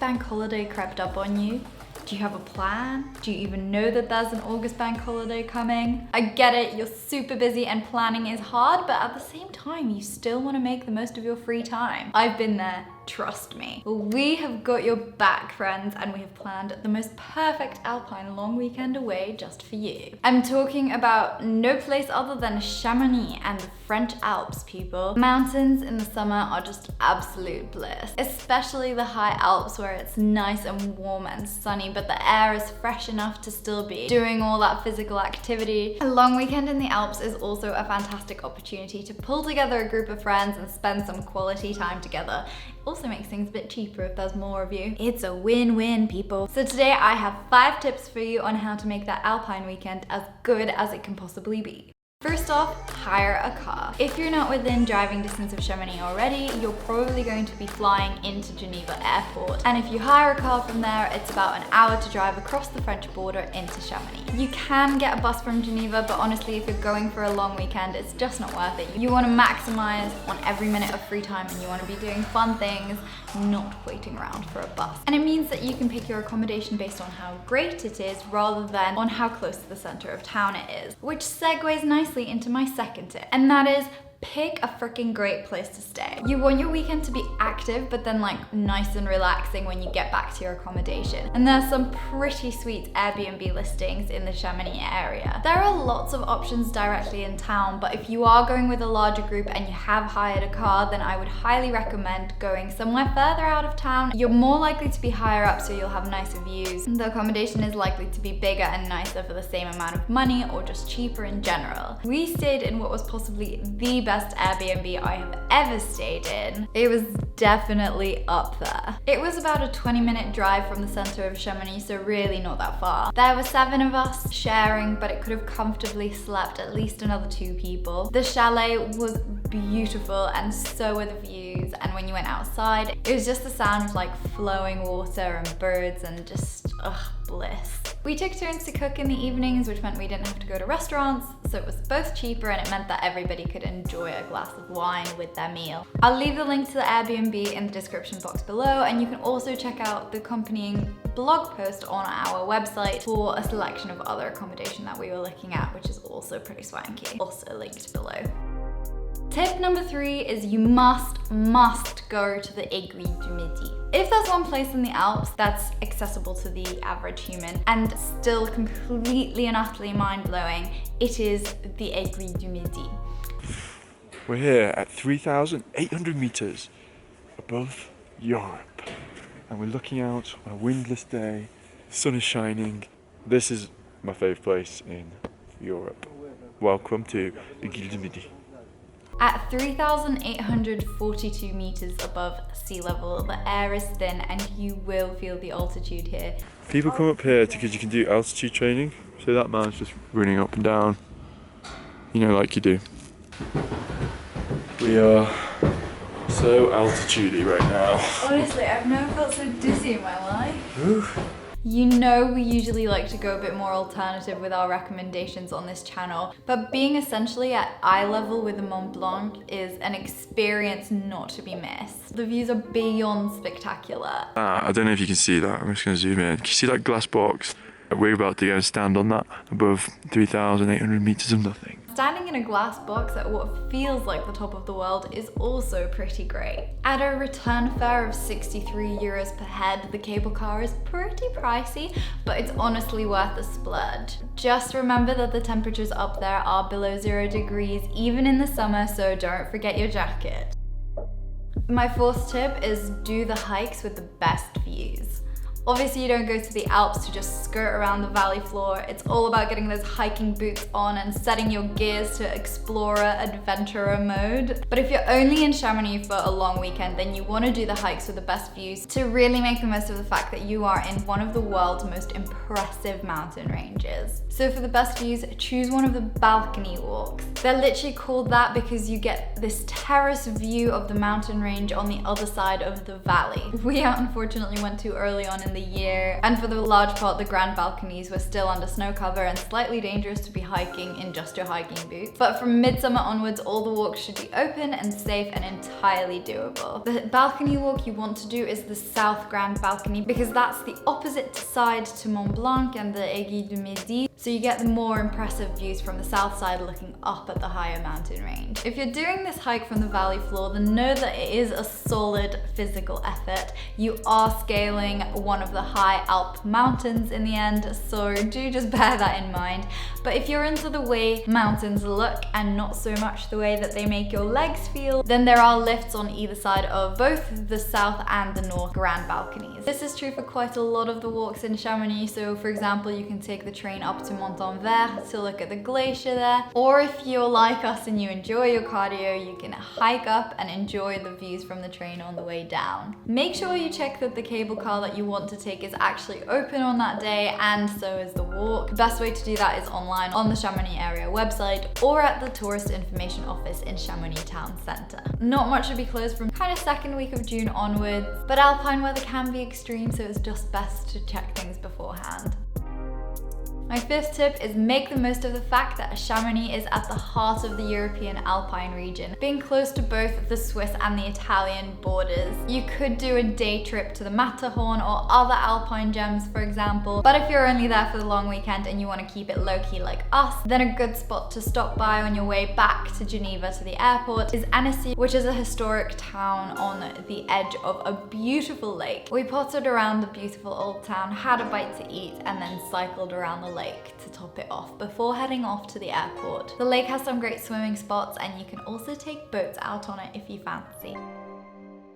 bank holiday crept up on you? Do you have a plan? Do you even know that there's an August bank holiday coming? I get it, you're super busy and planning is hard, but at the same time, you still want to make the most of your free time. I've been there. Trust me. We have got your back, friends, and we have planned the most perfect alpine long weekend away just for you. I'm talking about no place other than Chamonix and the French Alps, people. Mountains in the summer are just absolute bliss, especially the high Alps where it's nice and warm and sunny, but the air is fresh enough to still be doing all that physical activity. A long weekend in the Alps is also a fantastic opportunity to pull together a group of friends and spend some quality time together. Also makes things a bit cheaper if there's more of you. It's a win-win, people. So today I have 5 tips for you on how to make that alpine weekend as good as it can possibly be. First off, hire a car. If you're not within driving distance of Chamonix already, you're probably going to be flying into Geneva Airport. And if you hire a car from there, it's about an hour to drive across the French border into Chamonix. You can get a bus from Geneva, but honestly, if you're going for a long weekend, it's just not worth it. You want to maximize on every minute of free time and you want to be doing fun things, not waiting around for a bus. And it means that you can pick your accommodation based on how great it is rather than on how close to the center of town it is, which segues nicely into my second tip, and that is pick a freaking great place to stay. You want your weekend to be active, but then like nice and relaxing when you get back to your accommodation. And there's some pretty sweet Airbnb listings in the Chamonix area. There are lots of options directly in town, but if you are going with a larger group and you have hired a car, then I would highly recommend going somewhere further out of town. You're more likely to be higher up, so you'll have nicer views. The accommodation is likely to be bigger and nicer for the same amount of money or just cheaper in general. We stayed in what was possibly the best Airbnb I have ever stayed in. It was definitely up there. It was about a 20-minute drive from the center of Chamonix, so really not that far. There were 7 of us sharing, but it could have comfortably slept at least another 2 people. The chalet was beautiful and so were the views, and when you went outside, it was just the sound of like flowing water and birds and just bliss. We took turns to cook in the evenings, which meant we didn't have to go to restaurants, so it was both cheaper and it meant that everybody could enjoy a glass of wine with their meal. I'll leave the link to the Airbnb in the description box below, and you can also check out the accompanying blog post on our website for a selection of other accommodation that we were looking at, which is also pretty swanky. Also linked below. Tip number 3 is you must go to the Aiguille du Midi. If there's one place in the Alps that's accessible to the average human and still completely and utterly mind-blowing, it is the Aiguille du Midi. We're here at 3,800 meters above Europe, and we're looking out on a windless day. The sun is shining. This is my favorite place in Europe. Welcome to Aiguille du Midi. At 3,842 meters above sea level, the air is thin and you will feel the altitude here. People come up here because you can do altitude training. So that man's just running up and down, you know, like you do. We are so altitudey right now. Honestly, I've never felt so dizzy in my life. Ooh. You know we usually like to go a bit more alternative with our recommendations on this channel, but being essentially at eye level with the Mont Blanc is an experience not to be missed. The views are beyond spectacular. I don't know if you can see that. I'm just going to zoom in. Can you see that glass box? We're about to go and stand on that above 3,800 meters of nothing. Standing in a glass box at what feels like the top of the world is also pretty great. At a return fare of 63 euros per head, the cable car is pretty pricey, but it's honestly worth the splurge. Just remember that the temperatures up there are below 0 degrees, even in the summer, so don't forget your jacket. My 4th tip is do the hikes with the best views. Obviously, you don't go to the Alps to just skirt around the valley floor. It's all about getting those hiking boots on and setting your gears to explorer, adventurer mode. But if you're only in Chamonix for a long weekend, then you want to do the hikes with the best views to really make the most of the fact that you are in one of the world's most impressive mountain ranges. So for the best views, choose one of the balcony walks. They're literally called that because you get this terrace view of the mountain range on the other side of the valley. We unfortunately went too early on in the the year. And for the large part, the grand balconies were still under snow cover and slightly dangerous to be hiking in just your hiking boots. But from midsummer onwards, all the walks should be open and safe and entirely doable. The balcony walk you want to do is the South Grand Balcony because that's the opposite side to Mont Blanc and the Aiguille du Midi. So you get the more impressive views from the south side looking up at the higher mountain range. If you're doing this hike from the valley floor, then know that it is a solid physical effort. You are scaling one of the high Alp mountains in the end, so do just bear that in mind. But if you're into the way mountains look and not so much the way that they make your legs feel, then there are lifts on either side of both the south and the north grand balconies. This is true for quite a lot of the walks in Chamonix. So for example, you can take the train up to Montanvert to look at the glacier there. Or if you're like us and you enjoy your cardio, you can hike up and enjoy the views from the train on the way down. Make sure you check that the cable car that you want to take is actually open on that day, and so is the walk. The best way to do that is online on the Chamonix area website or at the tourist information office in Chamonix town centre. Not much should be closed from kind of second week of June onwards, but alpine weather can be extreme, so it's just best to check things beforehand. My fifth tip is make the most of the fact that Chamonix is at the heart of the European Alpine region, being close to both the Swiss and the Italian borders. You could do a day trip to the Matterhorn or other Alpine gems, for example, but if you're only there for the long weekend and you want to keep it low-key like us, then a good spot to stop by on your way back to Geneva to the airport is Annecy, which is a historic town on the edge of a beautiful lake. We pottered around the beautiful old town, had a bite to eat, and then cycled around the lake to top it off before heading off to the airport. The lake has some great swimming spots and you can also take boats out on it if you fancy.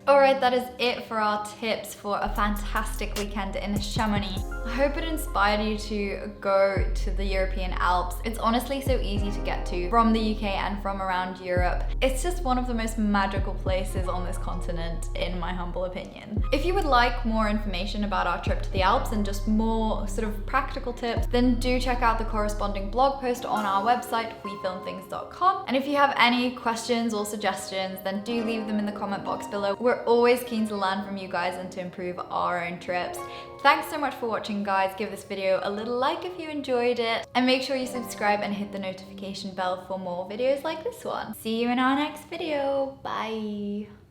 Alright, that is it for our tips for a fantastic weekend in Chamonix. I hope it inspired you to go to the European Alps. It's honestly so easy to get to from the UK and from around Europe. It's just one of the most magical places on this continent, in my humble opinion. If you would like more information about our trip to the Alps and just more sort of practical tips, then do check out the corresponding blog post on our website, wefilmthings.com. And if you have any questions or suggestions, then do leave them in the comment box below. We're always keen to learn from you guys and to improve our own trips. Thanks so much for watching, guys. Give this video a little like if you enjoyed it, and make sure you subscribe and hit the notification bell for more videos like this one. See you in our next video. Bye.